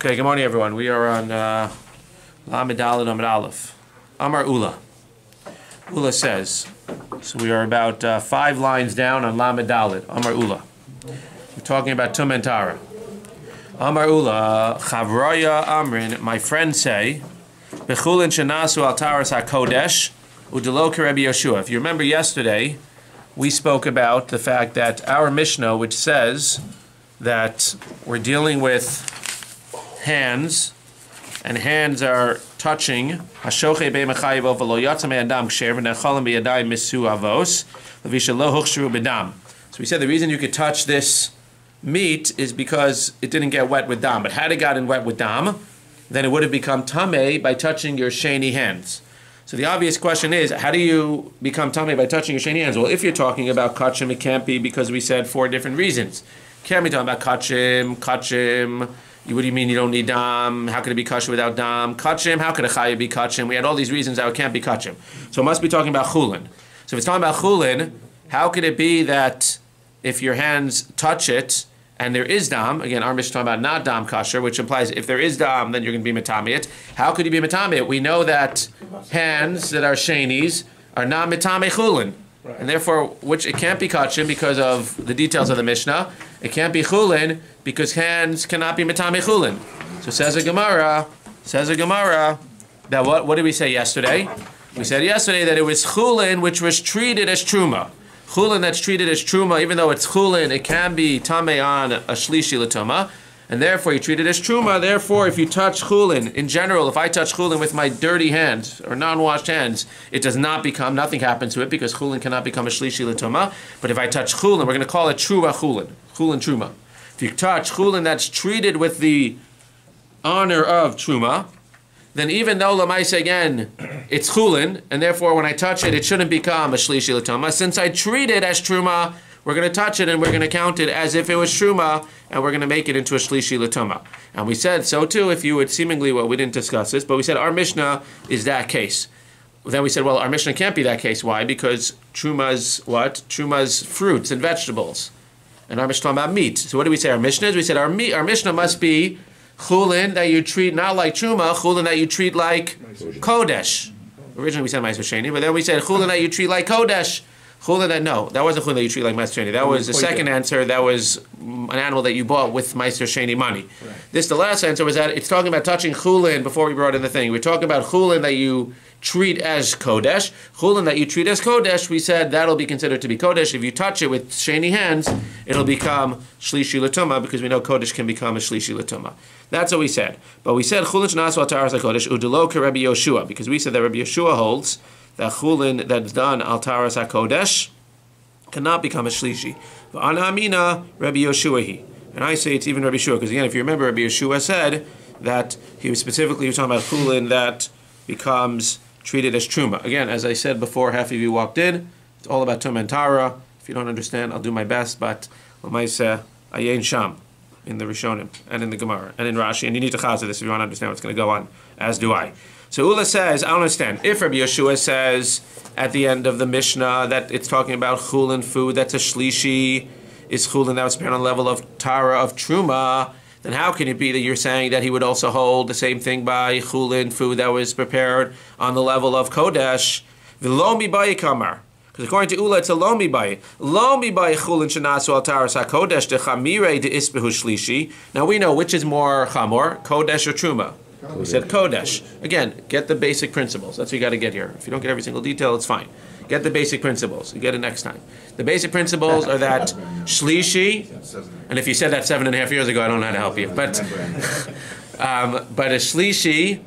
Okay, good morning, everyone. We are on Lamed Daled Amud Aleph. Amar Ula. Ula says, so we are about 5 lines down on Lamed Daled. Amar Ula. We're talking about Tum and Tara. Amar Ula, Chavraya Amrin, my friends say, Bechulin shenasu al taras hakodesh udelo Rabbi Yeshua. If you remember yesterday, we spoke about the fact that our Mishnah, which says that we're dealing with hands, and hands are touching. So we said the reason you could touch this meat is because it didn't get wet with dam. But had it gotten wet with dam, then it would have become tameh by touching your sheni hands. So the obvious question is, how do you become tameh by touching your sheni hands? Well, if you're talking about kachim, it can't be, because we said 4 different reasons. Can't be talking about kachim. What do you mean you don't need dam? How could it be kachim without dam? Kachim, how could a chaya be kachim? We had all these reasons how it can't be kachim. So it must be talking about chulin. So if it's talking about chulin, how could it be that if your hands touch it and there is dam, again, our Mishnah is talking about not dam kasher, which implies if there is dam, then you're going to be metame it. How could you be metame it? We know that hands that are shenis are not metame chulin. Right. And therefore, which it can't be kachim because of the details of the Mishnah. It can't be chulin because hands cannot be metame chulin. So says a Gemara, that what did we say yesterday? We said yesterday that it was chulin which was treated as truma. Chulin that's treated as truma, even though it's chulin, it can be tameh on a shlishi l'tuma, and therefore you treat it as truma. Therefore, if you touch chulin, in general, if I touch chulin with my dirty hands or non-washed hands, it does not become, nothing happens to it because chulin cannot become a shlishi l'tuma. But if I touch chulin, we're going to call it truma chulin truma. If you touch chulin that's treated with the honor of truma, then even though lamaisa again, it's chulin, and therefore when I touch it, it shouldn't become a shlishi l'tuma. Since I treat it as truma, we're going to touch it and we're going to count it as if it was truma, and we're going to make it into a shlishi l'tuma. And we said so too if you would seemingly, well, we didn't discuss this, but we said our Mishnah is that case. Then we said, well, our Mishnah can't be that case. Why? Because truma's what? Truma's fruits and vegetables. And our Mishnah about meat. So what did we say our Mishnah is? We said our Mishnah must be chulin that you treat not like truma, chulin that you treat like kodesh. Originally we said ma'aser sheni, but then we said chulin that you treat like kodesh. Chulin that, no, that wasn't chulin that you treat like ma'aser sheni. That was the second answer. That was an animal that you bought with ma'aser sheni money. Right. This, the last answer, was that it's talking about touching chulin before we brought in the thing. We're talking about chulin that you treat as kodesh. Chulin that you treat as kodesh, we said that'll be considered to be kodesh. If you touch it with sheni hands, it'll become shlishi l'tuma, because we know kodesh can become a shlishi l'tuma. That's what we said. But we said chulin shenasu al taras hakodesh udelo Rabbi Yeshua, because we said that Rabbi Yeshua holds that chulin that's done al taras hakodesh cannot become a shlishi. V'ana amina Rabbi Yeshua he. And I say it's even Rabbi Yeshua, because again, if you remember, Rabbi Yeshua said that he was talking about chulin that becomes treated as truma. Again, as I said before, half of you walked in. It's all about tum and tara. If you don't understand, I'll do my best, but l'maisa ayin sham in the Rishonim and in the Gemara and in Rashi, and you need to chazah this if you want to understand what's going to go on, as do I. So Ula says, I don't understand. If Rabbi Yeshua says at the end of the Mishnah that it's talking about chulin food that's a shlishi, is chulin that was prepared on the level of tara of truma, then how can it be that you're saying that he would also hold the same thing by chulin, food that was prepared on the level of kodesh? V'lo mibai kamar. Because according to Ula, it's a lo mibai. Lo mibai chulin shenasu al taras hakodesh de chamire de isbehu shlishi. Now we know which is more chamor, kodesh or truma. We said kodesh. Again, get the basic principles. That's what you got to get here. If you don't get every single detail, it's fine. Get the basic principles. You get it next time. The basic principles are that shlishi, and if you said that 7.5 years ago, I don't know how to help you. But a shlishi,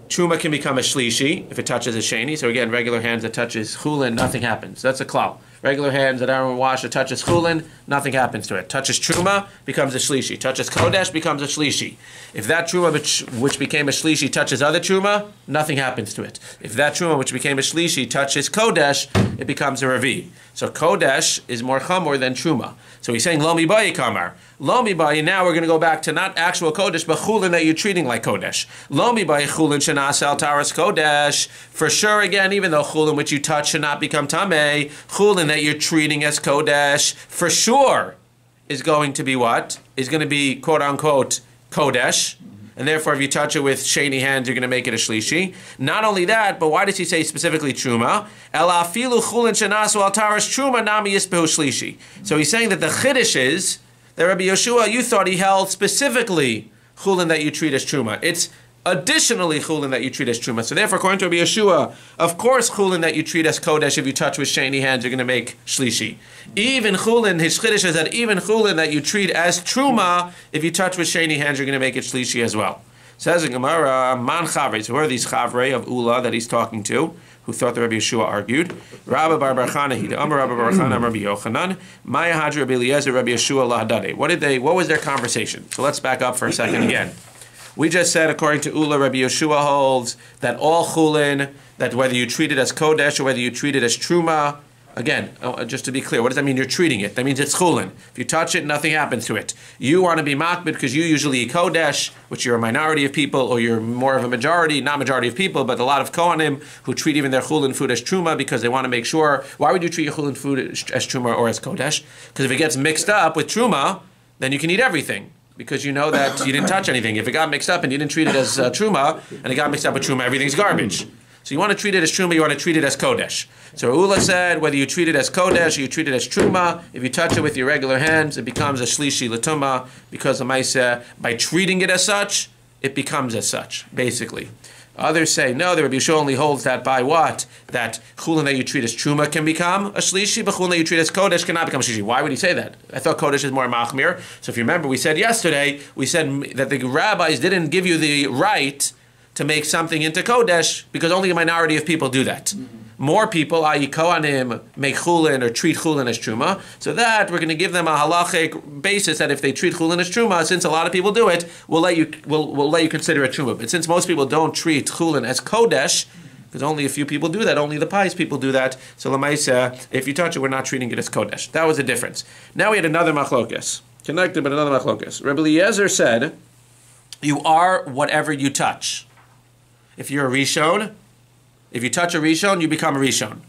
truma can become a shlishi if it touches a sheni. So again, regular hands that touches chulin, nothing happens. That's a klal. Regular hands that aren't washed that touches chulin, nothing happens to it. Touches truma, becomes a shlishi. Touches kodesh, becomes a shlishi. If that truma which became a shlishi touches other truma, nothing happens to it. If that truma which became a shlishi touches kodesh, it becomes a ravi. So kodesh is more chamor than truma. So he's saying lo mibai kamar. Lo mibai, now we're going to go back to not actual kodesh, but chulin that you're treating like kodesh. Lo mibai chulin shenas al taras kodesh. For sure, again, even though chulin which you touch should not become tameh, chulin that you're treating as kodesh, for sure, is going to be what? Is going to be quote unquote kodesh. and therefore if you touch it with sheni hands, you're going to make it a shlishi. Not only that, but why does he say specifically truma? Ela afilu chulin shenasu al taras truma nami yisbehu shlishi. So he's saying that the chiddush is that Rabbi Yeshua, you thought he held specifically chulin that you treat as truma. It's additionally chulin that you treat as truma. So therefore, according to Rabbi Yeshua, of course chulin that you treat as kodesh, if you touch with sheni hands, you're going to make shlishi. Even chulin, his chiddush is that even chulin that you treat as truma, if you touch with sheni hands, you're going to make it shlishi as well. Says in Gemara, man chavrei. So who are these chavrei of Ula that he's talking to, who thought that Rabbi Yeshua argued? Rabbi Bar Bar Chana hida, Amar Rabbi Bar Chana, Rabbi Yochanan, Maya Hadri Rabbi Eliezer, Rabbi Yeshua lahadade. What was their conversation? So let's back up for a second again. We just said, according to Ula, Rabbi Yeshua holds that all chulin, that whether you treat it as kodesh or whether you treat it as truma, again, just to be clear, what does that mean you're treating it? That means it's chulin. If you touch it, nothing happens to it. You want to be makbid because you usually eat kodesh, which you're a minority of people, or you're more of a majority, not majority of people, but a lot of kohanim who treat even their chulin food as truma because they want to make sure. Why would you treat your chulin food as truma or as kodesh? Because if it gets mixed up with truma, then you can eat everything, because you know that you didn't touch anything. If it got mixed up and you didn't treat it as truma, and it got mixed up with truma, everything's garbage. So you want to treat it as truma, you want to treat it as kodesh. So Ula said, whether you treat it as kodesh or you treat it as truma, if you touch it with your regular hands, it becomes a shlishi l'tumah, because the Maisa, by treating it as such, it becomes as such, basically. Others say, no, the Rabbi Yeshua only holds that by what? That chulin that you treat as truma can become a shlishi, but chulin that you treat as kodesh cannot become a shlishi. Why would he say that? I thought kodesh is more machmir. So if you remember, we said yesterday, we said that the rabbis didn't give you the right to make something into kodesh because only a minority of people do that. More people, i.e. kohanim, make chulin or treat chulin as truma. So that we're going to give them a halachic basis that if they treat chulin as truma, since a lot of people do it, we'll let you consider it truma. But since most people don't treat chulin as kodesh, because only a few people do that, only the pious people do that, so lamaisa, if you touch it, we're not treating it as kodesh. That was the difference. Now we had another machlokes, connected but another machlokes. Rabbi Eliezer said, you are whatever you touch. If you're a rishon, if you touch a rishon, you become a rishon.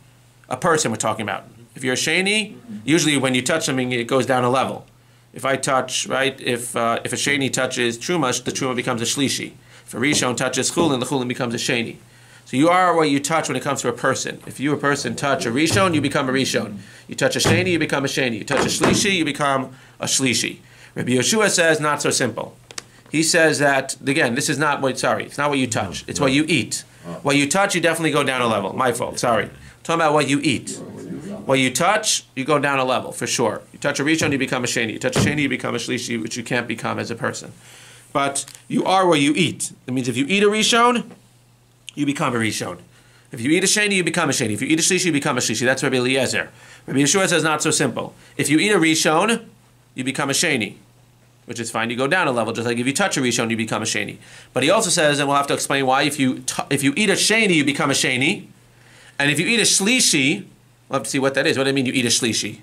A person we're talking about. If you're a sheni, usually when you touch something, it goes down a level. If I touch, right, if a sheni touches truma, the truma becomes a shlishi. If a rishon touches chulin, the chulin becomes a sheni. So you are what you touch when it comes to a person. If you, a person, touch a rishon, you become a rishon. You touch a sheni, you become a sheni. You touch a shlishi, you become a shlishi. Rabbi Yeshua says, not so simple. He says that, again, this is not what, it's not what you touch. It's what you eat. What you touch, you definitely go down a level. My fault, sorry. I'm talking about what you eat. What you touch, you go down a level, for sure. You touch a rishon, you become a sheni. You touch a sheni, you become a shlishi, which you can't become as a person. But you are what you eat. That means if you eat a rishon, you become a rishon. If you eat a sheni, you become a sheni. If you eat a shlishi, you become a shlishi. That's Rabbi Eliezer. Rabbi Yeshua says not so simple. If you eat a rishon, you become a sheni, which is fine. You go down a level, just like if you touch a rishon, you become a sheni. But he also says, and we'll have to explain why, if you eat a sheni, you become a sheni. And if you eat a shlishi, we'll have to see what that is. What do I mean you eat a shlishi?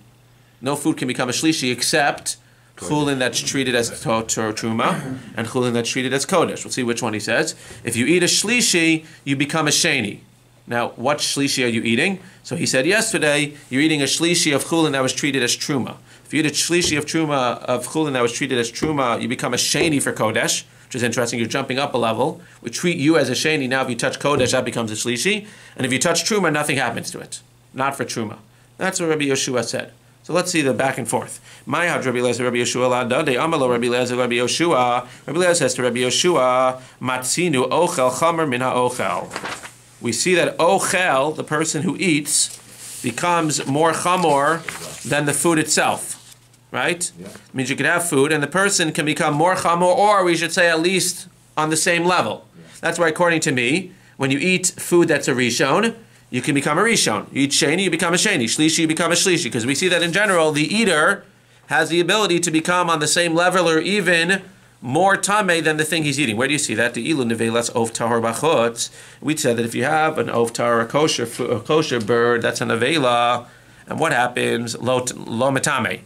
No food can become a shlishi except chulin that's treated as truma and chulin that's treated as kodesh. We'll see which one he says. If you eat a shlishi, you become a sheni. Now, what shlishi are you eating? So he said yesterday, you're eating a shlishi of chulin that was treated as truma. If you eat a shlishi of truma, of chulin that was treated as truma, you become a sheni for kodesh, which is interesting. You're jumping up a level. We treat you as a sheni. Now if you touch kodesh, that becomes a shlishi. And if you touch truma, nothing happens to it. Not for truma. That's what Rabbi Yeshua said. So let's see the back and forth. My had Rabbi Eliezer, Rabbi Yeshua, Ladade, Amalo, Rabbi Eliezer, Rabbi Yeshua. Rabbi Eliezer says to Rabbi Yeshua, Matzinu ochel chamer min ha'ochel. We see that ochel, the person who eats, becomes more chamor than the food itself. Right? Yeah. It means you can have food and the person can become more chamor, or we should say at least on the same level. Yeah. That's why, according to me, when you eat food that's a rishon, you can become a rishon. You eat sheni, you become a sheni. Shlishi, you become a shlishi. Because we see that in general, the eater has the ability to become on the same level or even more tameh than the thing he's eating. Where do you see that? The ilu nevelas of tahor bachutz. We said that if you have an of tahor, a kosher bird, that's a nevela, and what happens? Lo metame.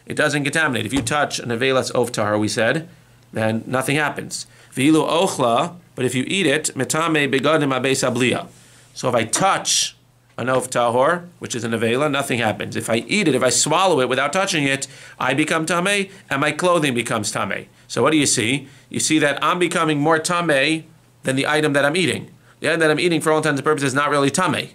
It doesn't contaminate. If you touch an avelas of tahor, we said, then nothing happens. V'ilu ochla, but if you eat it, metame begadim abeis abliya. So if I touch an of tahor, which is an avela, nothing happens. If I eat it, if I swallow it without touching it, I become tameh, and my clothing becomes tameh. So what do you see? You see that I'm becoming more tamei than the item that I'm eating. The item that I'm eating, for all intents and purposes, is not really tamei.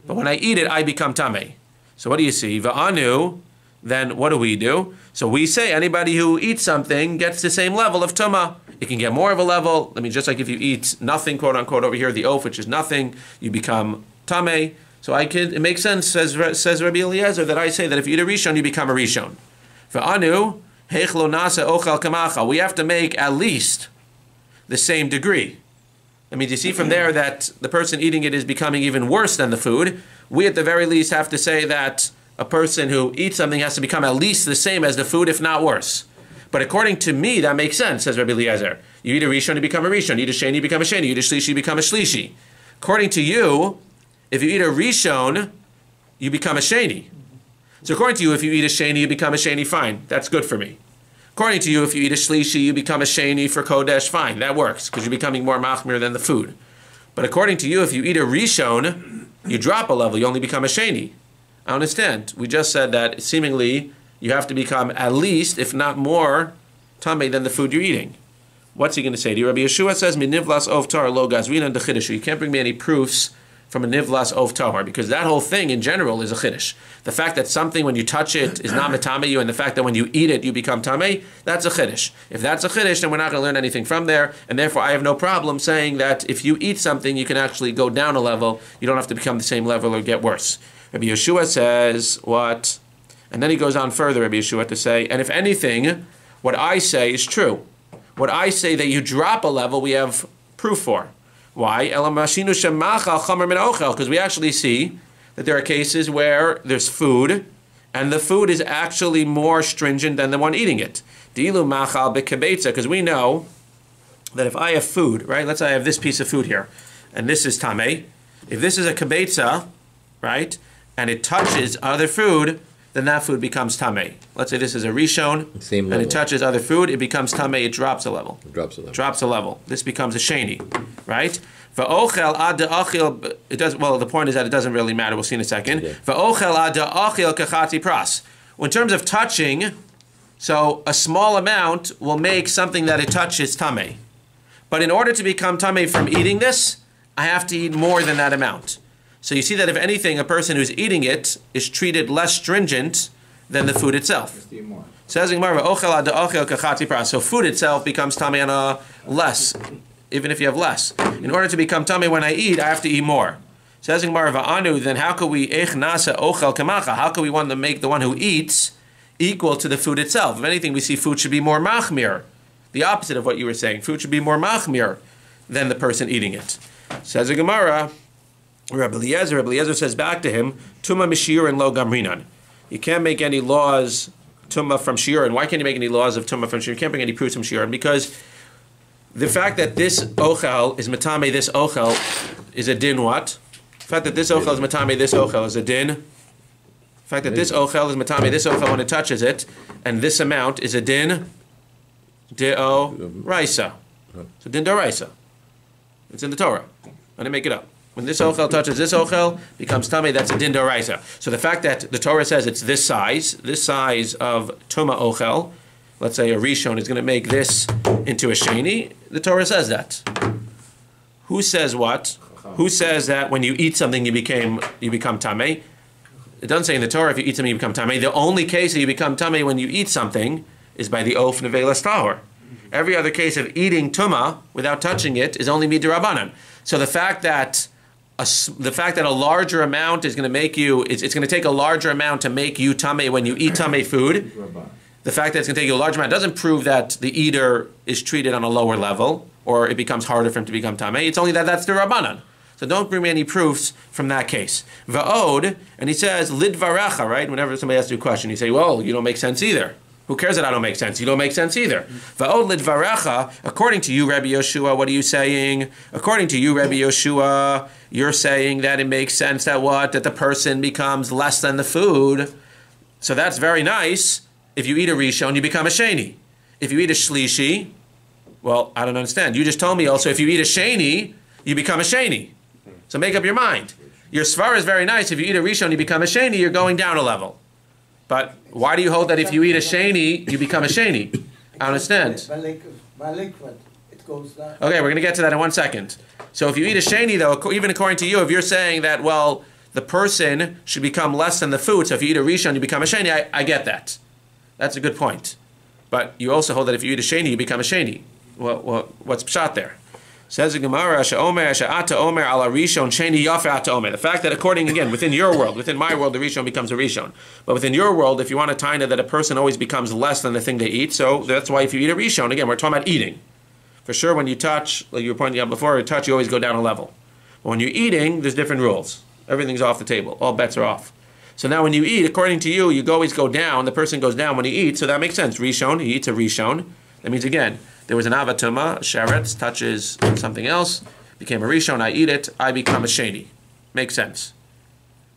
But when I eat it, I become tamei. So what do you see? Va'anu, then what do? So we say anybody who eats something gets the same level of tumah. It can get more of a level. I mean, just like if you eat nothing, quote unquote, over here, the oaf, which is nothing, you become tamei. So it makes sense, says Rabbi Eliezer, that I say that if you eat a rishon, you become a rishon. Va'anu, heichlo nasa ochel kamacha. We have to make at least the same degree. I mean, you see from there that the person eating it is becoming even worse than the food. We at the very least have to say that a person who eats something has to become at least the same as the food, if not worse. But according to me, that makes sense, says Rabbi Eliezer. You eat a rishon, you become a rishon. You eat a sheni, you become a sheni. You eat a shlishi, you become a shlishi. According to you, if you eat a rishon, you become a sheni. So according to you, if you eat a sheni, you become a sheni, fine. That's good for me. According to you, if you eat a shlishi, you become a sheni for kodesh, fine. That works, because you're becoming more machmir than the food. But according to you, if you eat a rishon, you drop a level, you only become a sheni. I understand. We just said that seemingly you have to become at least, if not more, tamei than the food you're eating. What's he going to say to you? Rabbi Yeshua says, "Minivlas of tar lo gazrina de chiddush." You can't bring me any proofs from a nivlas of tahor, because that whole thing in general is a chiddush. The fact that something, when you touch it, is not metame you, and the fact that when you eat it, you become tamei, that's a chiddush. If that's a chiddush, then we're not going to learn anything from there, and therefore I have no problem saying that if you eat something, you can actually go down a level. You don't have to become the same level or get worse. Rabbi Yeshua says, what? And then he goes on further, Rabbi Yeshua, to say, and if anything, what I say is true. What I say that you drop a level, we have proof for. Why? Because we actually see that there are cases where there's food, and the food is actually more stringent than the one eating it. Because we know that if I have food, right? Let's say I have this piece of food here, and this is tamei. If this is a kibetza, right, and it touches other food, then that food becomes tamei. Let's say this is a rishon, and it touches other food, it becomes tamei, it drops a level. It drops a level. Drops a level. This becomes a sheni, right? Va'ochel ad da'achil, it does, well, the point is that it doesn't really matter, we'll see in a second. Va'ochel ad da'achil kachati pras. Well, in terms of touching, so a small amount will make something that it touches tamei. But in order to become tamei from eating this, I have to eat more than that amount. So you see that if anything, a person who's eating it is treated less stringent than the food itself. Says Gemara, so food itself becomes tamei on a less, even if you have less. In order to become tamei when I eat, I have to eat more. Says Gemara, then how could we how could we want to make the one who eats equal to the food itself? If anything, we see food should be more machmir. The opposite of what you were saying. Food should be more machmir than the person eating it. Says the Gemara, Rabbi Eliezer says back to him, Tuma mishir and lo gamrinan. You can't make any laws Tuma from shiurin. Why can't you make any laws of Tuma from shiurin? You can't bring any proofs from shiurin, because the fact that this ochel is matame, this ochel is a din what? The fact that this ochel is matame, this ochel is a din. The fact that this ochel is matame, this ochel when it touches it, and this amount is a din deo raisa. So din deo raisa. It's in the Torah. I didn't make it up. When this ochel touches this ochel, becomes tamei, that's a din d'oraisa. So the fact that the Torah says it's this size of tuma ochel, let's say a rishon is going to make this into a sheni, the Torah says that. Who says what? Who says that when you eat something you become tamei? It doesn't say in the Torah if you eat something you become tamei. The only case that you become tamei when you eat something is by the oaf nevelas tahor. Every other case of eating tuma without touching it is only midrabanan. So the fact that a larger amount is going to make you, it's going to take a larger amount to make you tamei when you eat tamei food. The fact that it's going to take you a large amount doesn't prove that the eater is treated on a lower level, or it becomes harder for him to become tamei. It's only that that's the rabbanan. So don't bring me any proofs from that case. Va'od, and he says, lidvarecha, right? Whenever somebody asks you a question, you say, well, you don't make sense either. Who cares that I don't make sense? You don't make sense either. Va'od lidvarecha, according to you, Rabbi Yeshua, what are you saying? According to you, Rabbi Yeshua, you're saying that it makes sense that what? That the person becomes less than the food. So that's very nice. If you eat a rishon, you become a sheni. If you eat a shlishi, well, I don't understand. You just told me also if you eat a sheni, you become a sheni. So make up your mind. Your svara is very nice. If you eat a rishon, you become a sheni, you're going down a level. But why do you hold that if you eat a sheni, you become a sheni? I understand. By liquid, it goes down. Okay, we're going to get to that in 1 second. So if you eat a sheni, though, even according to you, if you're saying that, well, the person should become less than the food, so if you eat a rishon, you become a sheni, I get that. That's a good point. But you also hold that if you eat a sheni, you become a sheni. Well, what's pshat there? Says the Gemara, she'omer, she'ata omer ala rishon, sheni yafe ata omer. The fact that according, again, within your world, within my world, the rishon becomes a rishon. But within your world, if you want to tie that a person always becomes less than the thing they eat, so that's why if you eat a rishon, again, we're talking about eating. For sure, when you touch, like you were pointing out before, you touch, you always go down a level. But when you're eating, there's different rules. Everything's off the table. All bets are off. So now when you eat, according to you, you always go down. The person goes down when he eats, so that makes sense. Rishon, he eats a rishon. That means, again, there was an avatuma, a sheretz, touches something else, became a rishon, I eat it, I become a sheni. Makes sense.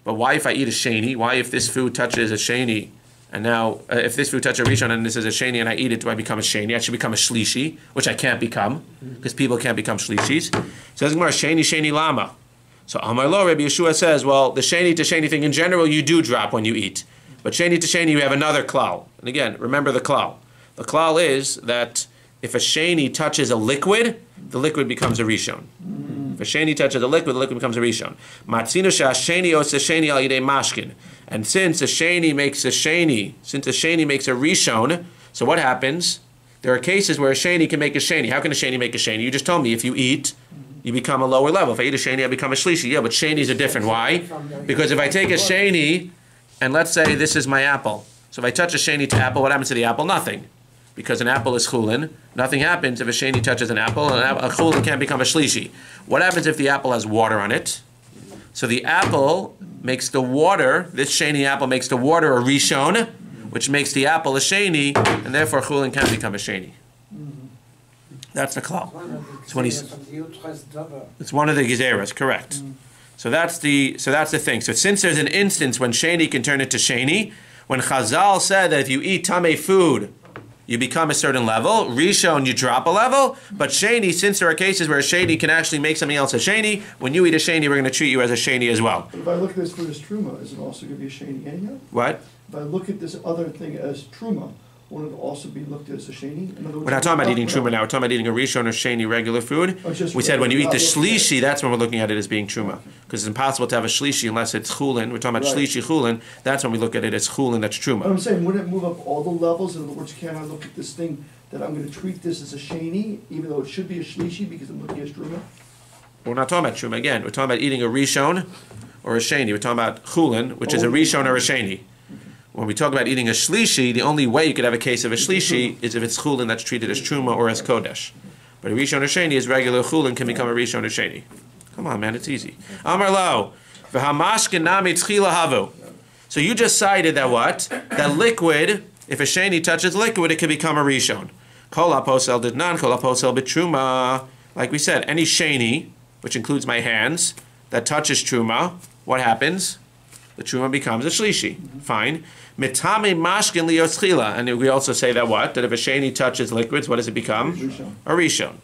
But why if I eat a sheni? Why if this food touches a sheni, and now if this food touches a rishon and this is a sheni and I eat it, do I become a sheni? I should become a shlishi, which I can't become, because people can't become shlishis. Says Gemara, sheni lama. So Amar Lo, Rabbi Yeshua says, well, the sheni to sheni thing in general, you do drop when you eat. But sheni to sheni, you have another klal. And again, remember the klal. The klal is that if a sheni touches a liquid, the liquid becomes a rishon. If a sheni touches a liquid, the liquid becomes a rishon. Matzinu sheni os sheni al yidei mashkin. And since a sheni makes a rishon, so what happens? There are cases where a sheni can make a sheni. How can a sheni make a sheni? You just told me if you eat, you become a lower level. If I eat a sheni, I become a shlishi. Yeah, but shenis are different. Why? Because if I take a sheni, and let's say this is my apple. So if I touch a sheni to apple, what happens to the apple? Nothing. Because an apple is chulin. Nothing happens if a sheni touches an apple, and a chulin can't become a shlishi. What happens if the apple has water on it? So the apple makes the water, this sheni apple makes the water a rishon, which makes the apple a sheni, and therefore chulin can't become a sheni. That's the klal. It's one of the gezeras, correct. So that's the thing. So since there's an instance when sheni can turn into sheni, when Chazal said that if you eat tamei food, you become a certain level, rishon you drop a level, but sheni, since there are cases where a sheni can actually make something else a sheni, when you eat a sheni, we're going to treat you as a sheni as well. But if I look at this food as truma, is it also going to be a sheni anyhow? What? If I look at this other thing as truma, won't it also be looked at as a sheni? In other words, We're not talking about eating truma now. We're talking about eating a rishon or sheni regular food. We said when you eat the shlishi, that's when we're looking at it as being truma. Because it's impossible to have a shlishi unless it's chulin. We're talking about shlishi chulin. That's when we look at it as chulin, that's truma. But I'm saying, wouldn't it move up all the levels? In other words, can I look at this thing that I'm going to treat this as a sheni, even though it should be a shlishi because I'm looking at truma? We're not talking about truma again. We're talking about eating a rishon or a sheni. We're talking about chulin, which is a rishon or a sheni. When we talk about eating a shlishi, the only way you could have a case of a shlishi is if it's chulin that's treated as truma or as kodesh. But a rishon or sheni is regular chulin, can become a rishon or sheni. Come on, man, it's easy. Amar lo, v'hamashkin nami tzchila havu. So you just cited that what? That liquid, if a sheni touches liquid, it can become a rishon. Kol haposel didnan, kol haposel b'truma. Like we said, any sheni, which includes my hands, that touches truma, what happens? The truma becomes a shlishi. Fine. Mitame mashkin liyotzchila. And we also say that what? That if a sheni touches liquids, what does it become? Rishon. A rishon.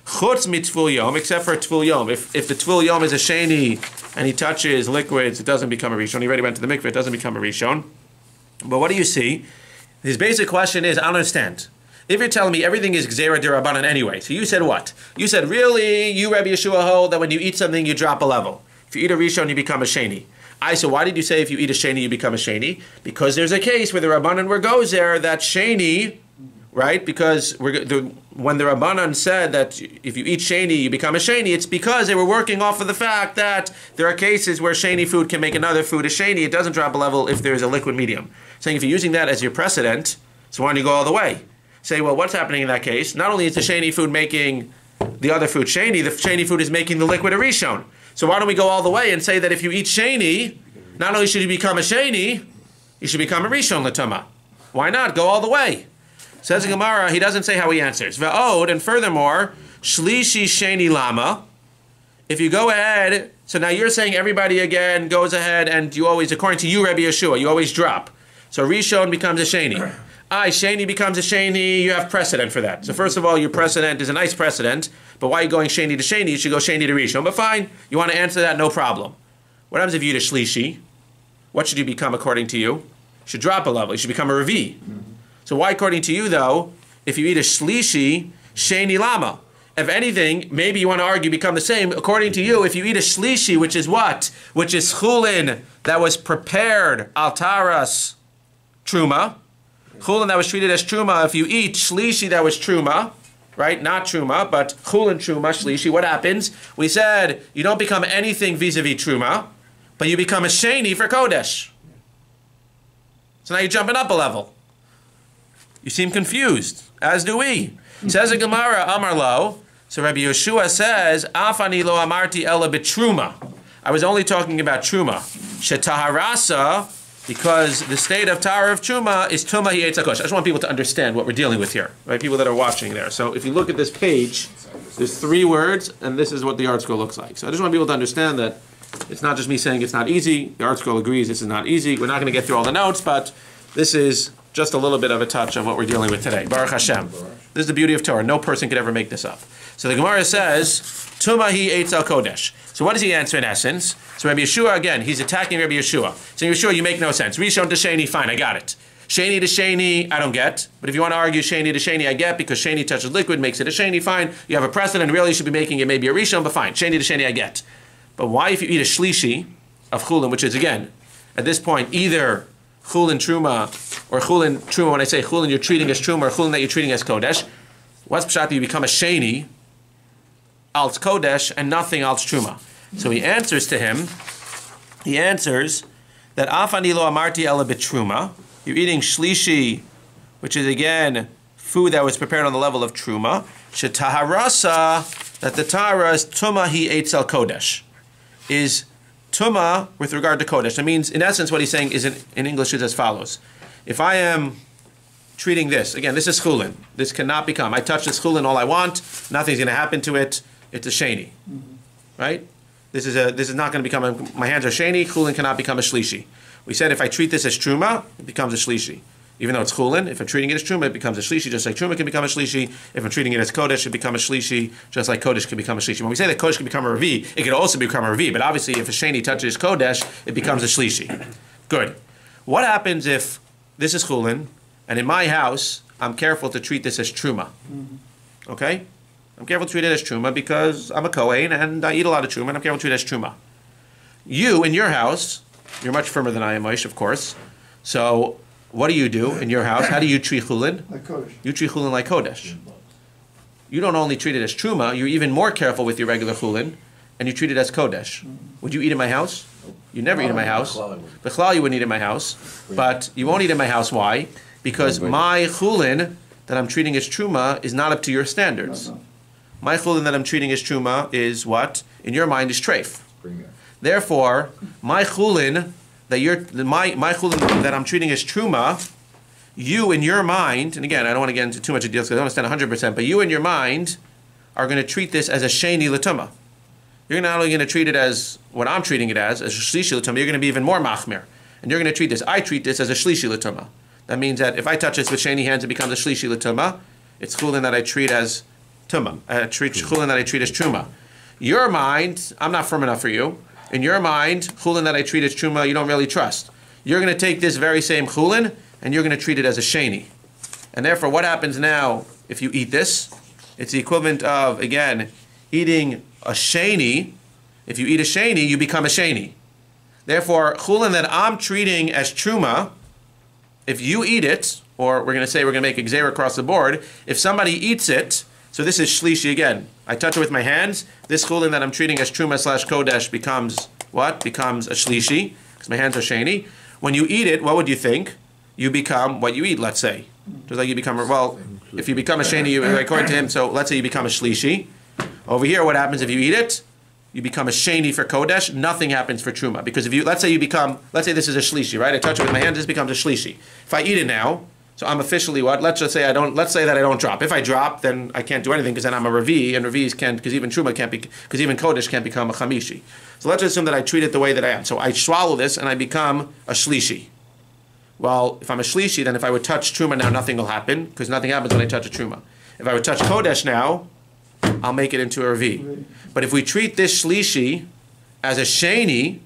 Chutz mitzvul yom, except for tvul yom. If the tvul yom is a sheni and he touches liquids, it doesn't become a rishon. He already went to the mikveh, it doesn't become a rishon. But what do you see? His basic question is, I don't understand. If you're telling me everything is gzera derabanan anyway, so you said what? You said, really, you Rabbi Yeshua hold that when you eat something, you drop a level. If you eat a rishon, you become a sheni. So why did you say if you eat a sheni, you become a sheni? Because there's a case where the Rabbanan were goes there that sheni, right? Because when the Rabbanan said that if you eat sheni, you become a sheni, it's because they were working off of the fact that there are cases where sheni food can make another food a sheni. It doesn't drop a level if there's a liquid medium. Saying if you're using that as your precedent, so why don't you go all the way? Say, well, what's happening in that case? Not only is the sheni food making the other food sheni, the sheni food is making the liquid a rishon. So why don't we go all the way and say that if you eat sheni, not only should you become a sheni, you should become a rishon l'tama. Why not? Go all the way. Says the Gemara, he doesn't say how he answers. Ve'od, and furthermore, shlishi sheni lama. If you go ahead, so now you're saying everybody again goes ahead and you always, according to you, Rabbi Yeshua, you always drop. So rishon becomes a sheni. Sheni becomes a sheni, you have precedent for that. So first of all, your precedent is a nice precedent, but why are you going sheni to sheni? You should go sheni to rishon. But fine, you want to answer that, no problem. What happens if you eat a shlishi? What should you become according to you? You should drop a level. You should become a revi. So why, according to you, though, if you eat a shlishi, sheni lama. If anything, maybe you want to argue become the same. According to you, if you eat a shlishi, which is what? Which is chulin that was prepared, al taras, truma. Chulin that was treated as truma. If you eat shlishi that was truma, right? Not truma, but chulin truma, shlishi. What happens? We said you don't become anything vis-a-vis truma, but you become a sheni for kodesh. So now you're jumping up a level. You seem confused, as do we. Says a Gemara, Amar Lo. So Rabbi Yeshua says, Afani lo amarti ela betruma. I was only talking about truma. Shetaharasa, because the state of Tahara of truma is tuma hi eitz hakodesh. I just want people to understand what we're dealing with here, right? People that are watching there. So if you look at this page, there's 3 words, and this is what the art scroll looks like. So I just want people to understand that it's not just me saying it's not easy. The art scroll agrees this is not easy. We're not going to get through all the notes, but this is just a little bit of a touch of what we're dealing with today. Baruch Hashem. This is the beauty of Torah. No person could ever make this up. So the Gemara says, Tuma hi eitz al kodesh. So what does he answer in essence? So Rabbi Yeshua, again, he's attacking Rabbi Yeshua. Saying, Yeshua, you make no sense. Rishon to Sheni, fine, I got it. Sheni to Sheni, I don't get. But if you want to argue Sheni to Sheni, I get, because Sheni touches liquid, makes it a Sheni, fine. You have a precedent, really you should be making it maybe a Rishon, but fine. Sheni to Sheni, I get. But why if you eat a Shlishi of Chulin, which is, again, at this point, either Chulin Truma, or Chulin Truma, when I say Chulin you're treating as Truma, or Chulin that you're treating as Kodesh, what's Pshat that you become a Sheni, Alts Kodesh, and nothing Alts Truma? So he answers to him, he answers that Afani lo amarti ela betruma, you're eating Shlishi, which is again, food that was prepared on the level of Truma, Shetaharasa, that the Tahara is Tuma hi eitz al Kodesh, is Tuma with regard to Kodesh. That means, in essence, what he's saying is in English is as follows. If I am treating this, again, this is chulin. This cannot become, I touch this chulin all I want, nothing's going to happen to it, it's a sheni. Right? This is not going to become, my hands are sheni, chulin cannot become a shlishi. We said if I treat this as truma, it becomes a shlishi. Even though it's chulin, if I'm treating it as truma, it becomes a shlishi, just like truma can become a shlishi. If I'm treating it as kodesh, it becomes a shlishi, just like kodesh can become a shlishi. When we say that kodesh can become a revi, it can also become a revi, but obviously if a sheni touches kodesh, it becomes a shlishi. Good. What happens if this is chulin, and in my house, I'm careful to treat this as truma? Okay? I'm careful to treat it as truma because I'm a Kohen and I eat a lot of truma, and I'm careful to treat it as truma. You, in your house, you're much firmer than I am, Moshe, of course, so what do you do in your house? How do you treat chulin? Like Kodesh. You treat chulin like kodesh. You don't only treat it as truma, you're even more careful with your regular chulin, and you treat it as kodesh. Would you eat in my house? You never eat in my house. Bechlal you wouldn't eat in my house. But you won't eat in my house. Why? Because my chulin that I'm treating as truma is not up to your standards. My chulin that I'm treating as truma is what? In your mind is treif. Therefore, my chulin my chulin that I'm treating as truma, you in your mind, and again, I don't want to get into too much details because I don't understand 100%, but you in your mind are going to treat this as a sheni l'tuma. You're not only going to treat it as what I'm treating it as a shlishi l'tuma, you're going to be even more machmir. And you're going to treat this, I treat this as a shlishi l'tuma. That means that if I touch this with sheni hands, it becomes a shlishi l'tuma. It's chulin that I treat as tuma. Chulin that I treat as truma. Your mind, I'm not firm enough for you. In your mind, chulin that I treat as truma, you don't really trust. You're going to take this very same chulin, and you're going to treat it as a sheni. And therefore, what happens now if you eat this? It's the equivalent of, again, eating a sheni. If you eat a sheni, you become a sheni. Therefore, chulin that I'm treating as truma, if you eat it, or we're going to say we're going to make a gzeira across the board, if somebody eats it, so this is shlishi again. I touch it with my hands. This chulin that I'm treating as truma / kodesh becomes what? Becomes a shlishi, because my hands are sheni. When you eat it, what would you think? You become what you eat, let's say. Just like you become, well, if you become a sheni, according to him, so let's say you become a shlishi. Over here, what happens if you eat it? You become a sheni for kodesh. Nothing happens for truma. Because if you, let's say this is a shlishi, right? I touch it with my hands, this becomes a shlishi. If I eat it now, so I'm officially what? Let's say that I don't drop. If I drop, then I can't do anything because then I'm a revi, and revis can't, because even truma can't be, because even kodesh can't become a chamishi. So let's assume that I treat it the way that I am. So I swallow this and I become a shlishi. Well, if I'm a shlishi, then if I would touch truma now, nothing will happen, because nothing happens when I touch a truma. If I would touch kodesh now, I'll make it into a revi. But if we treat this shlishi as a sheni,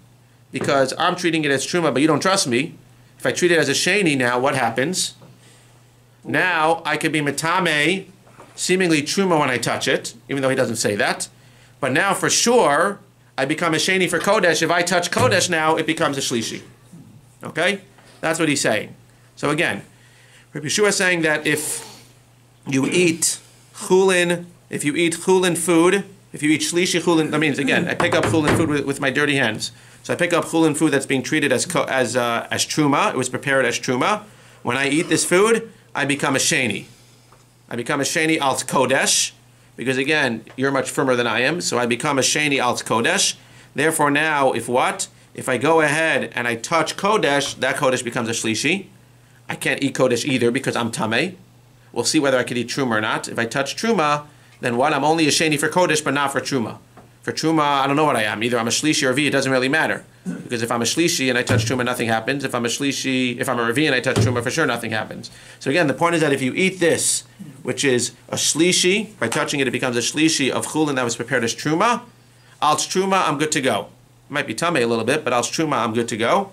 because I'm treating it as truma, but you don't trust me, if I treat it as a sheni now, what happens? Now I could be metame, seemingly truma when I touch it, even though he doesn't say that. But now for sure, I become a sheni for kodesh. If I touch kodesh now, it becomes a shlishi. Okay? That's what he's saying. So again, Rabbi Yeshua is saying that if you eat chulin, food, if you eat shlishi chulin, that means again, I pick up chulin food with my dirty hands. So I pick up chulin food that's being treated as truma. It was prepared as truma. When I eat this food, I become a sheni. I become a sheni al kodesh, because again, you're much firmer than I am, so I become a sheni al kodesh. Therefore now, if I go ahead and I touch kodesh, that kodesh becomes a shlishi. I can't eat kodesh either because I'm tameh. We'll see whether I can eat truma or not. If I touch truma, then what? I'm only a sheni for kodesh, but not for truma. For truma, I don't know what I am. Either I'm a shlishi or a revi, it doesn't really matter. Because if I'm a shlishi and I touch truma, nothing happens. If I'm a revi and I touch truma, for sure nothing happens. So again, the point is that if you eat this, which is a shlishi, by touching it, it becomes a shlishi of chulin that was prepared as truma. Als truma, I'm good to go. It might be tameh a little bit, but als truma, I'm good to go.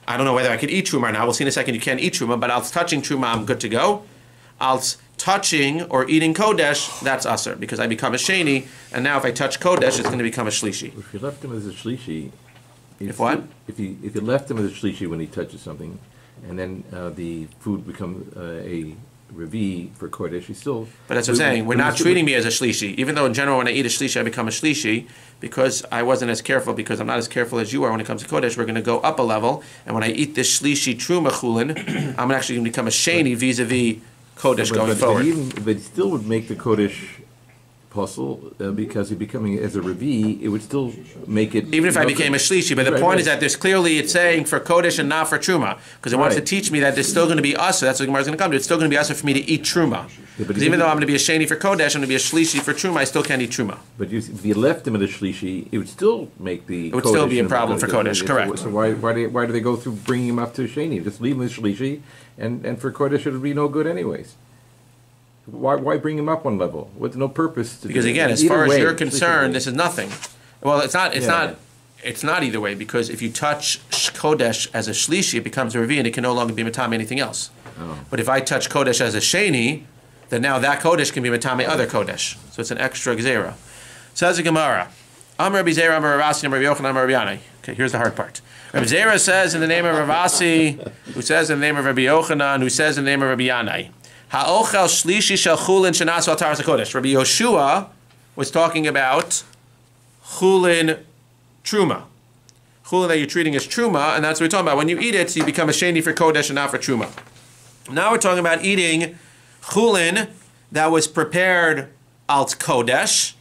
I don't know whether I could eat truma or not. We'll see in a second you can't eat truma, but als touching truma, I'm good to go. Als touching or eating kodesh, that's aser, because I become a sheni, and now if I touch kodesh, it's going to become a shlishi. If you left him as a shlishi, if what? If you left him as a shlishi when he touches something, and then the food becomes a revi for kodesh, he still. But that's what I'm saying. We're not treating me as a shlishi, even though in general when I eat a shlishi, I become a shlishi because I wasn't as careful. Because I'm not as careful as you are when it comes to kodesh. We're going to go up a level, and when I eat this shlishi truma chulin, I'm actually going to become a sheni vis-a-vis kodesh going forward. But he still would make the kodesh puzzle because he's becoming as a revi, it would still make it. Even if I became a shlishi, but the point is that there's clearly it's saying for kodesh and not for truma, because it wants to teach me that there's still going to be usher. That's what Gemara is going to come to. It's still going to be usher for me to eat truma. Because even though I'm going to be a sheni for kodesh, I'm going to be a shlishi for truma. I still can't eat truma. But if you left him at a shlishi, it would still make the. It would still be a problem for kodesh. Correct. So why do they go through bringing him up to sheni? Just leave him as shlishi, and for kodesh it would be no good anyways. Why bring him up one level? With no purpose. Because again, as far as you're concerned, this is nothing. Well, it's not. It's not either way. Because if you touch kodesh as a shlishi, it becomes a revi, and it can no longer be matame anything else. Oh. But if I touch kodesh as a sheni, then now that kodesh can be matame other kodesh. So it's an extra gzera. Says the Gemara. Amar Rabbi Zera, Amar Ravasi, Amar Rabbi Yochanan, Amar Rabbi Yanai. Okay, here's the hard part. Rabbi Zera says in the name of Ravasi, who says in the name of Rabbi Yochanan, who says in the name of Rabbi Yanai. Ha'ochel shlishi shel chulin shenasu al taras hakodesh. Rabbi Yoshua was talking about chulin truma. Chulin that you're treating as truma, and that's what we're talking about. When you eat it, you become a sheni for kodesh and not for truma. Now we're talking about eating chulin that was prepared als kodesh,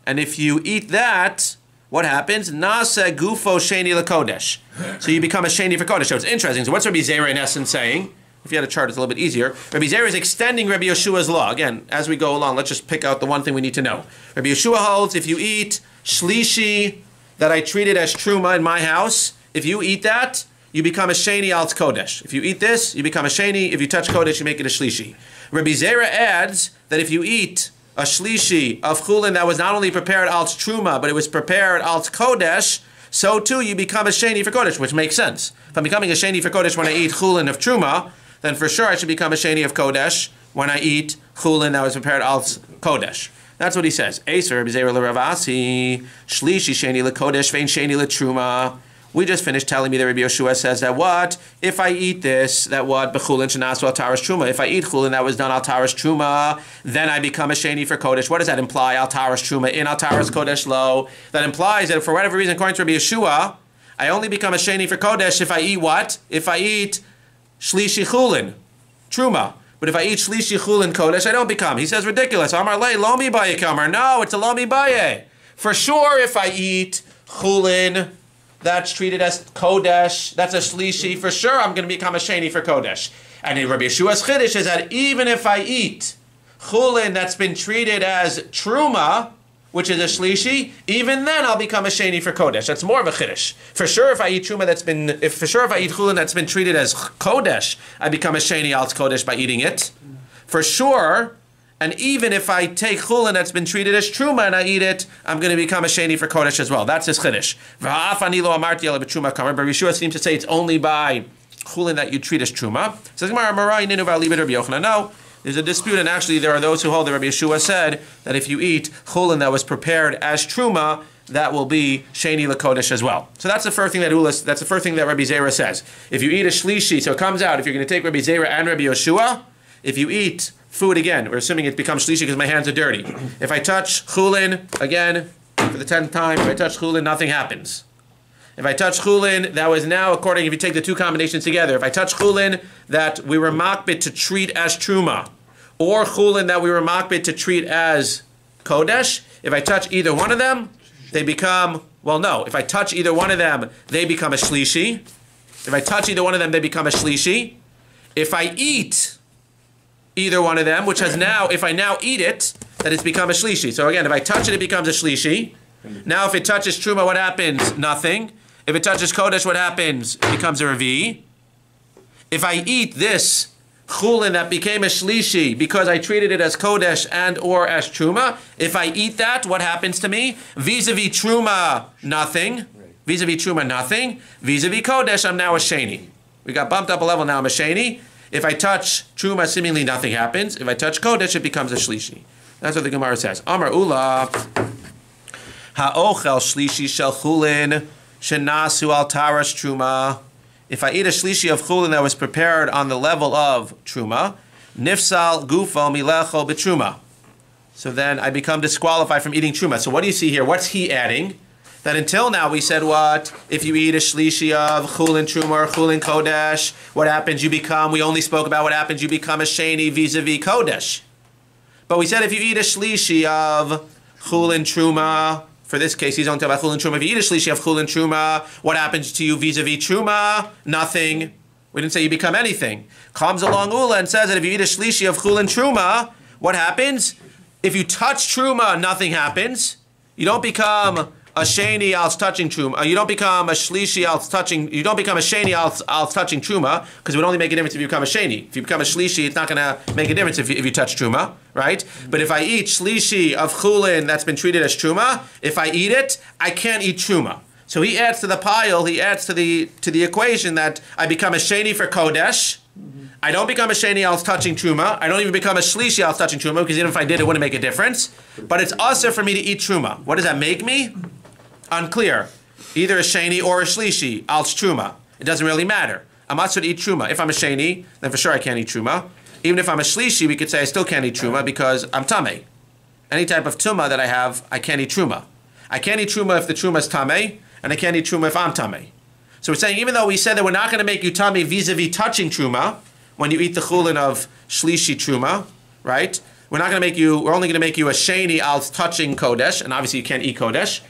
and if you eat that, what happens? Nase gufo sheni lekodesh. So you become a sheni for kodesh. So it's interesting. So what's Rabbi Zera in essence saying? If you had a chart, it's a little bit easier. Rabbi Zera is extending Rabbi Yeshua's law. Again, as we go along, let's just pick out the one thing we need to know. Rabbi Yeshua holds if you eat shlishi that I treated as truma in my house, if you eat that, you become a sheni al kodesh. If you eat this, you become a sheni. If you touch kodesh, you make it a shlishi. Rabbi Zera adds that if you eat a shlishi of chulin that was not only prepared al truma, but it was prepared al kodesh, so too you become a sheni for kodesh, which makes sense. If I'm becoming a sheni for kodesh when I eat chulin of truma, then for sure I should become a sheni of kodesh when I eat chulin that was prepared al kodesh. That's what he says. Eser Rabbi Zera l'Ravasi shlishi sheni lekodesh vein sheni letruma. We just finished telling me that Rabbi Yeshua says that what? If I eat this, that what? B'chulin shenasu al taras truma. If I eat chulin that was done al taras truma, then I become a sheni for kodesh. What does that imply? Al taras truma in al taras kodesh lo. That implies that for whatever reason, according to Rabbi Yeshua, I only become a sheni for kodesh if I eat what? If I eat shlishi chulin, truma. But if I eat shlishi chulin kodesh, I don't become. He says ridiculous. Amar le lo mi baye kamar. No, it's a lo mi baye. For sure, if I eat chulin that's treated as kodesh, that's a shlishi, for sure I'm going to become a sheni for kodesh. And in Rabbi Yeshua's chiddush is that even if I eat chulin that's been treated as truma, which is a shlishi, even then I'll become a sheni for kodesh. That's more of a chiddush. For sure, if I eat truma if I eat chulin that's been treated as kodesh, I become a sheni al kodesh by eating it. For sure. And even if I take chulin that's been treated as truma and I eat it, I'm going to become a sheni for kodesh as well. That's his chiddush. But Yeshua seems to say it's only by chulin that you treat as truma. Says Gemara, no, There's a dispute, and actually there are those who hold that Rabbi Yeshua said that if you eat chulin that was prepared as truma, that will be sheni lakodesh as well. So that's the first thing that that's the first thing that Rabbi Zera says. If you eat a shlishi, so it comes out, if you're going to take Rabbi Zera and Rabbi Yeshua, if you eat food again, we're assuming it becomes shlishi because my hands are dirty. If I touch chulin, again, for the 10th time, if I touch chulin, nothing happens. If I touch chulin, that was now, according, if you take the two combinations together, if I touch chulin that we were makbid to treat as truma, or chulin that we were makbid to treat as kodesh, if I touch either one of them, they become, well, no. If I touch either one of them, they become a shlishi. If I touch either one of them, they become a shlishi. If I eat either one of them, which has now, if I now eat it, then it's become a shlishi. So again, if I touch it, it becomes a shlishi. Now if it touches truma, what happens? Nothing. If it touches kodesh, what happens? It becomes a revi. If I eat this chulin that became a shlishi because I treated it as kodesh and or as truma, if I eat that, what happens to me? Vis-a-vis truma, nothing. Vis-a-vis truma, nothing. Vis-a-vis kodesh, I'm now a sheni. We got bumped up a level, now I'm a sheni. If I touch truma, seemingly nothing happens. If I touch kodesh, it becomes a shlishi. That's what the Gemara says. Amar ula, ha'ochel shlishi shel chulin shenasu al taras truma. If I eat a shlishi of chulin that was prepared on the level of truma, nifsal gufo milecho betruma. So then I become disqualified from eating truma. So what do you see here? What's he adding? That until now we said what? If you eat a shlishi of chulin truma or chulin kodesh, what happens? You become, we only spoke about what happens, you become a sheni vis-a-vis kodesh. But we said if you eat a shlishi of chulin truma, for this case, he's only talking about chulin truma. If you eat a shlishi of chulin truma, what happens to you vis-a-vis truma? Nothing. We didn't say you become anything. Comes along Ula and says that if you eat a shlishi of chulin truma, what happens? If you touch truma, nothing happens. You don't become a sheni al touching truma. You don't become a shlishi al touching. You don't become a sheni al touching truma, because it would only make a difference if you become a sheni. If you become a shlishi, it's not going to make a difference if you touch truma, right? But if I eat shlishi of chulin that's been treated as truma, if I eat it, I can't eat truma. So he adds to the pile. He adds to the equation that I become a sheni for kodesh. I don't become a sheni al touching truma. I don't even become a shlishi al touching truma, because even if I did, it wouldn't make a difference. But it's also for me to eat truma. What does that make me? Unclear. Either a sheni or a shlishi al truma. It doesn't really matter. I'm also to eat truma. If I'm a sheni, then for sure I can't eat truma. Even if I'm a shlishi, we could say I still can't eat truma because I'm tameh. Any type of tuma that I have, I can't eat truma. I can't eat truma if the truma is tameh, and I can't eat truma if I'm tameh. So we're saying even though we said that we're not going to make you tameh vis-a-vis touching truma, when you eat the chulin of shlishi truma, right? We're only going to make you a sheni al touching kodesh, and obviously you can't eat kodesh.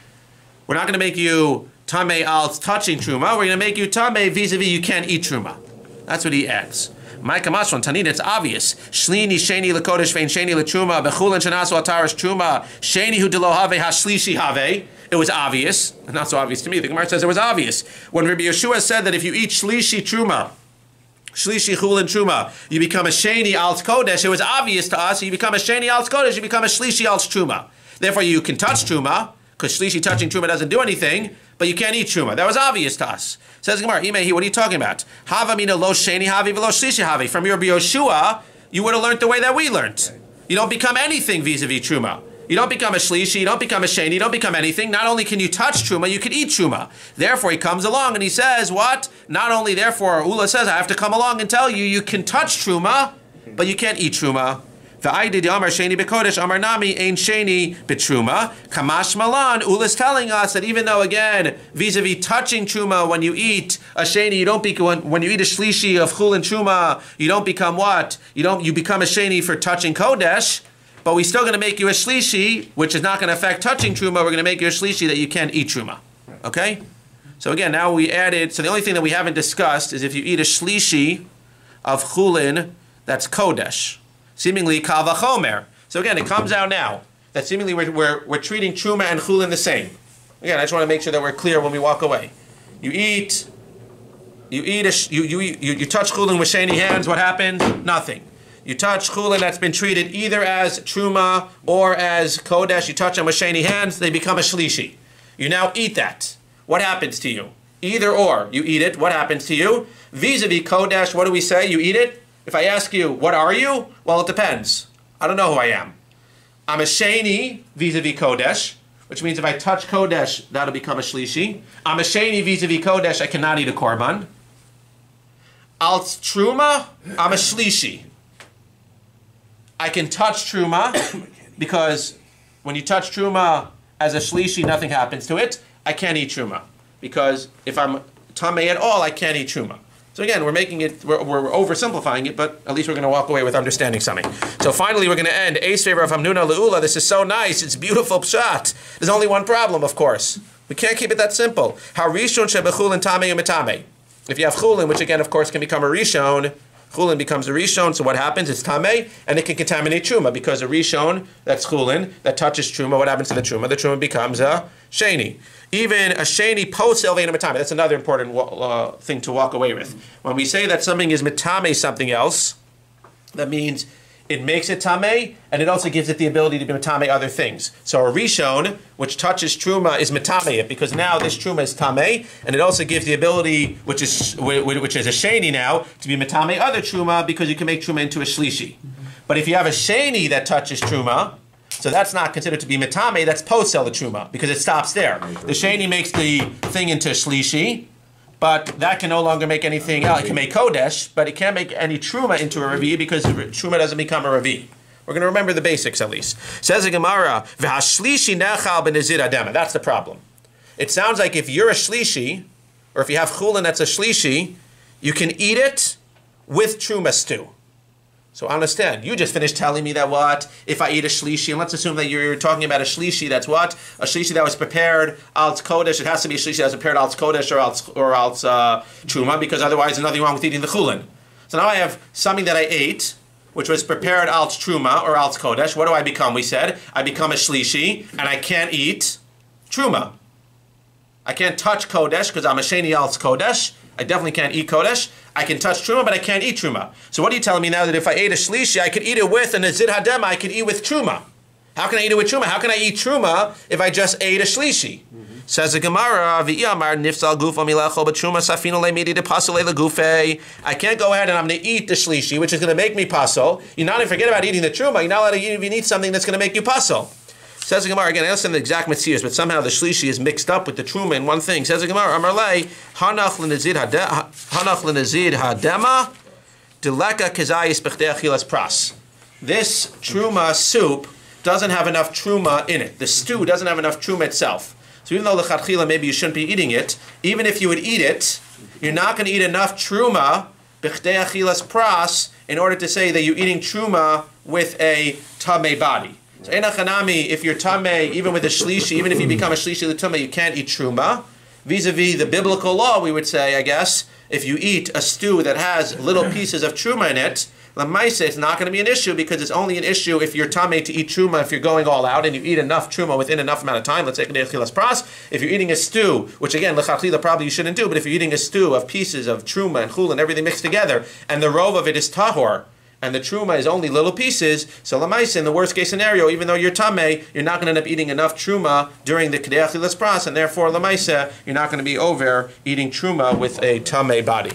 We're not going to make you tameh al touching truma. We're going to make you tameh vis-a-vis you can't eat truma. That's what he adds. My kamashon tanina, it's obvious. Shlini sheni lekodesh vein sheni letruma bechulin shenasu ataras truma sheni hu delo have hashlishi have. It was obvious, not so obvious to me. The Gemara says it was obvious when Rabbi Yeshua said that if you eat shlishi truma, shlishi chulin truma, you become a sheni al kodesh. It was obvious to us. You become a sheni al kodesh. You become a shlishi al truma. Therefore, you can touch truma, because shlishi touching truma doesn't do anything, but you can't eat truma. That was obvious to us. Says Gemara, Imehi, what are you talking about? Hava mina lo sheni havi v'lo shlishi havi. From your Yoshua, you would have learned the way that we learned. You don't become anything vis-a-vis truma. You don't become a shlishi, you don't become a sheni, you don't become anything. Not only can you touch truma, you can eat truma. Therefore, he comes along and he says, what? Not only therefore, Ula says, I have to come along and tell you, you can touch truma, but you can't eat truma. V'aydi Amar sheni bekodesh Amar nami ein sheni betruma. Kamash malan. Ula is telling us that even though again vis-a-vis touching truma, when you eat a sheni, you don't become, when you eat a shlishi of chulin truma, you don't become what? You become a sheni for touching kodesh. But we're still going to make you a shlishi, which is not going to affect touching truma. We're going to make you a shlishi that you can't eat truma. Okay? So again, now we added. So the only thing that we haven't discussed is if you eat a shlishi of chulin that's kodesh. Seemingly kal vachomer. So again, it comes out now that seemingly we're treating truma and chulin the same. Again, I just want to make sure that we're clear when we walk away. You touch chulin with sheni hands. What happens? Nothing. You touch chulin that's been treated either as truma or as kodesh. You touch them with sheni hands. They become a shlishi. You now eat that. What happens to you? Either or. You eat it. What happens to you? Vis-a-vis kodesh. What do we say? You eat it. If I ask you, what are you? Well, it depends. I don't know who I am. I'm a sheni vis-a-vis kodesh, which means if I touch kodesh, that'll become a shlishi. I'm a sheni vis-a-vis kodesh, I cannot eat a korban. Als truma, I'm a shlishi. I can touch truma because when you touch truma as a shlishi, nothing happens to it. I can't eat truma because if I'm tamei at all, I can't eat truma. So again, we're oversimplifying it, but at least we're going to walk away with understanding something. So finally, we're going to end. Ace favor of Hamnuna Le'ula. This is so nice. It's beautiful pshat. There's only one problem, of course. We can't keep it that simple. Harishon shebechulin tamei u'metame. If you have chulin, which again, of course, can become a rishon, chulin becomes a rishon. So what happens? It's tamei, and it can contaminate truma because a rishon, that's chulin, that touches truma. What happens to the truma? The truma becomes a sheni. Even a sheni post elvein matame. That's another important thing to walk away with. When we say that something is matame something else, that means it makes it tamei, and it also gives it the ability to be matame other things. So a rishon, which touches truma, is matame it because now this truma is tamei, and it also gives the ability, which is a sheni now, to be matame other truma because you can make truma into a shlishi. But if you have a sheni that touches truma, so that's not considered to be metame, that's post-sel the truma, because it stops there. The sheni makes the thing into shlishi, but that can no longer make anything else. It can make kodesh, but it can't make any truma into a revi because truma doesn't become a revi. We're going to remember the basics at least. Says the Gemara, v'hashlishi nechal b'nezir adema. That's the problem. It sounds like if you're a shlishi, or if you have chulin that's a shlishi, you can eat it with truma stew. So understand, you just finished telling me that what? If I eat a shlishi, and let's assume that you're talking about a shlishi, that's what? A shlishi that was prepared als kodesh, it has to be a shlishi that was prepared als kodesh or als truma, because otherwise there's nothing wrong with eating the chulin. So now I have something that I ate, which was prepared als truma or als kodesh. What do I become? We said, I become a shlishi, and I can't eat truma. I can't touch kodesh, because I'm a sheni als kodesh. I definitely can't eat kodesh. I can touch truma, but I can't eat truma. So what are you telling me now that if I ate a shlishi, I could eat it with a nezir hadema, I could eat with truma? How can I eat it with truma? How can I eat truma if I just ate a shlishi? Says the Gemara, v'iyamar nifsal gufo milecho b'truma safino le'midi de pasol le'legufei. I can't go ahead and I'm going to eat the shlishi, which is going to make me pasol. You not only forget about eating the truma, you're not allowed to even eat something that's going to make you pasol. Says the Gemara, again, I understand the exact mitzvahs, but somehow the shlishi is mixed up with the truma in one thing. Says the Gemara, Amar lei, hanach l'nezir hadema, deleka kezayis b'chdei achilas pras. This truma soup doesn't have enough truma in it. The stew doesn't have enough truma itself. So even though l'chadchila maybe you shouldn't be eating it, even if you would eat it, you're not going to eat enough truma b'chdei achilas pras in order to say that you're eating truma with a tamei body. So enachanami, if you're tamei, even with a shlishi, even if you become a shlishi l'tumah, you can't eat truma. Vis-a-vis the biblical law, we would say, I guess, if you eat a stew that has little pieces of truma in it, l'maisa, it's not going to be an issue because it's only an issue if you're tamei to eat truma, if you're going all out and you eat enough truma within enough amount of time. Let's say chilas pras. If you're eating a stew, which again, l'chachila probably you shouldn't do, but if you're eating a stew of pieces of truma and chulin, everything mixed together, and the rove of it is tahor, and the truma is only little pieces, so l'maisa, in the worst case scenario, even though you're tamei, you're not going to end up eating enough truma during the kedei achilas pras, and therefore l'maisa, you're not going to be over eating truma with a tamei body.